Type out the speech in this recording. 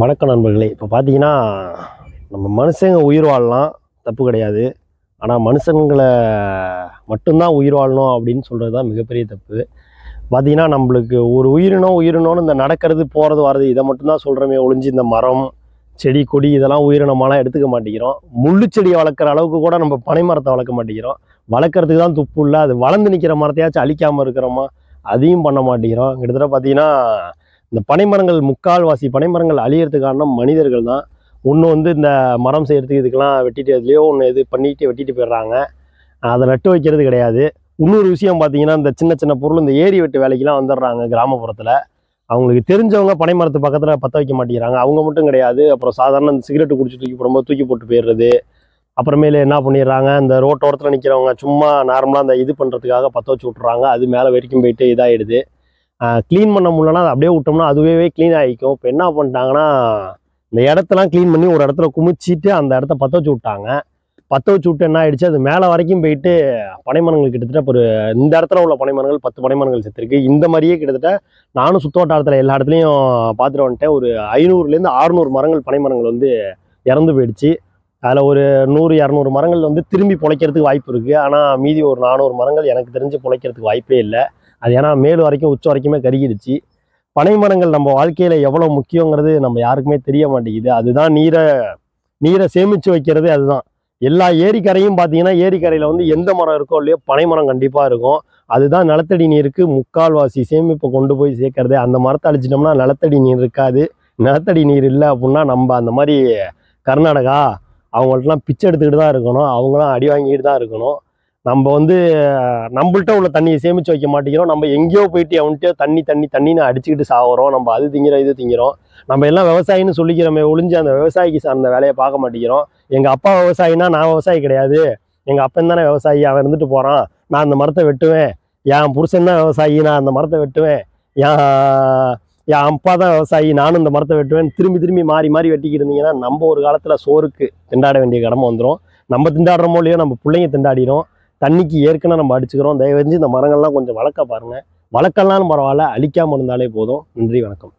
வணக்கம் நண்பர்களே. இப்போ பார்த்தீங்கன்னா, நம்ம மனுஷங்க உயிர் வாழலாம், தப்பு கிடையாது. ஆனால் மனுஷங்களை மட்டும்தான் உயிர் வாழணும் அப்படின்னு சொல்கிறது தான் மிகப்பெரிய தப்பு. பார்த்தீங்கன்னா, நம்மளுக்கு ஒரு உயிரினம்னு இந்த நடக்கிறது, போகிறது, வர்றது இதை மட்டும்தான் சொல்கிறோமே ஒழிஞ்சு, இந்த மரம், செடி, கொடி இதெல்லாம் உயிரினமாலாம் எடுத்துக்க மாட்டேங்கிறோம். முள்ளு செடியை வளர்க்குற அளவுக்கு கூட நம்ம பனை மரத்தை வளர்க்க மாட்டேங்கிறோம். வளர்க்குறதுக்கு தான் துப்பு இல்லை. அது வளர்ந்து நிற்கிற மரத்தையாச்சும் அழிக்காமல் இருக்கிறோமா, அதையும் பண்ண மாட்டேங்கிறோம். கிட்டத்தட்ட பார்த்தீங்கன்னா, இந்த பனைமரங்கள் முக்கால்வாசி பனைமரங்கள் அழியறதுக்கு காரணம் மனிதர்கள் தான். ஒன்று வந்து இந்த மரம் செய்கிறதுக்கு இதுக்கெல்லாம் வெட்டிட்டு அதுலேயோ ஒன்று இது பண்ணிட்டு வெட்டிட்டு போயிடுறாங்க. அதை நட்டு வைக்கிறது கிடையாது. இன்னொரு விஷயம் பார்த்தீங்கன்னா, இந்த சின்ன சின்ன பொருள் இந்த ஏரி வெட்டு வேலைக்கெல்லாம் வந்துடுறாங்க கிராமப்புறத்தில். அவங்களுக்கு தெரிஞ்சவங்க பனைமரத்து பக்கத்தில் பற்ற வைக்க மாட்டேங்கிறாங்க. அவங்க மட்டும் கிடையாது, அப்புறம் சாதாரண இந்த சிகரெட்டு குடிச்சு தூக்கி போடும்போது தூக்கி போட்டு போயிடுறது. அப்புறமேல என்ன பண்ணிடுறாங்க, இந்த ரோட்டோரத்தில் நிற்கிறவங்க சும்மா நார்மலாக அந்த இது பண்ணுறதுக்காக பற்ற வச்சு விட்றாங்க. அது மேலே வரைக்கும் போயிட்டு இதாகிடுது. க்ளீன் பண்ண முடியலன்னா அதை அப்படியே விட்டோம்னா அதுவே க்ளீன் ஆகிக்கும். இப்போ என்ன பண்ணிட்டாங்கன்னா, இந்த இடத்தெல்லாம் க்ளீன் பண்ணி ஒரு இடத்துல குமிச்சிட்டு அந்த இடத்த பற்ற வச்சு விட்டாங்க. பற்ற வச்சு விட்டு என்ன ஆகிடுச்சு, அது மேலே வரைக்கும் போயிட்டு பனைமரங்கள் கிட்டத்தட்ட ஒரு இந்த இடத்துல உள்ள பனைமரங்கள் 10 பனைமரங்கள் செத்துருக்கு. இந்த மாதிரியே கிட்டத்தட்ட நானும் சுற்றுவட்டாரத்தில் எல்லா இடத்துலையும் பார்த்துட்டு வந்துட்டேன். ஒரு 500லேருந்து 600 மரங்கள் பனைமரங்கள் வந்து இறந்து போயிடுச்சு. அதில் ஒரு 100-200 மரங்கள் வந்து திரும்பி பிழைக்கிறதுக்கு வாய்ப்பு இருக்குது. ஆனால் மீதி ஒரு 400 மரங்கள் எனக்கு தெரிஞ்சு பிழைக்கிறதுக்கு வாய்ப்பே இல்லை. அது ஏன்னா மேல் வரைக்கும் உச்ச வரைக்குமே கருகிடுச்சு. பனைமரங்கள் நம்ம வாழ்க்கையில் எவ்வளோ முக்கியங்கிறது நம்ம யாருக்குமே தெரிய மாட்டேங்குது. அதுதான் நீரை சேமித்து வைக்கிறது. அதுதான் எல்லா ஏரிக்கரையும் பார்த்தீங்கன்னா, ஏரிக்கரையில் வந்து எந்த மரம் இருக்கோ இல்லையோ பனைமரம் கண்டிப்பாக இருக்கும். அதுதான் நிலத்தடி நீருக்கு முக்கால்வாசி சேமிப்பை கொண்டு போய் சேர்க்கறது. அந்த மரத்தை அழிச்சிட்டோம்னா நிலத்தடி நீர் இருக்காது. நிலத்தடி நீர் இல்லை அப்படின்னா நம்ம அந்த மாதிரி கர்நாடகா அவங்கள்ட்டலாம் பிச்சை எடுத்துக்கிட்டு தான் இருக்கணும். அவங்களாம் அடி வாங்கிட்டு தான் இருக்கணும். நம்ம வந்து நம்மள்ட்ட உள்ள தண்ணியை சேமித்து வைக்க மாட்டேங்கிறோம். நம்ம எங்கேயோ போயிட்டு அவன்கிட்ட தண்ணின்னு அடிச்சுக்கிட்டு சாகுறோம். நம்ம அது திங்கிறோம், இது திங்கிறோம். நம்ம எல்லாம் விவசாயின்னு சொல்லிக்கிறோமே ஒழிஞ்சு அந்த விவசாயிக்கு சார்ந்த வேலையை பார்க்க மாட்டேங்கிறோம். எங்கள் அப்பா விவசாயினா நான் விவசாயி கிடையாது. எங்கள் அப்பன் தானே விவசாயி, அவன் இருந்துட்டு போகிறான், நான் அந்த மரத்தை வெட்டுவேன். என் புருஷன் தான் விவசாயி, நான் அந்த மரத்தை வெட்டுவேன். என் அப்பா தான் விவசாயி, நானும் இந்த மரத்தை வெட்டுவேன். திரும்பி மாறி வெட்டிக்கிட்டு இருந்தீங்கன்னா நம்ம ஒரு காலத்தில் சோறுக்கு திண்டாட வேண்டிய கடமை வந்துடும். நம்ம திண்டாடுறோமோ இல்லையோ நம்ம பிள்ளைங்க திண்டாடிடும். தண்ணிக்கு ஏற்கனவே நம்ம அடிச்சுக்கிறோம். தயவு செஞ்சு இந்த மரங்கள்லாம் கொஞ்சம் வளர்க்க பாருங்கள். வளர்க்கலான்னு பரவாயில்ல, அழிக்காமல் இருந்தாலே போதும். நன்றி, வணக்கம்.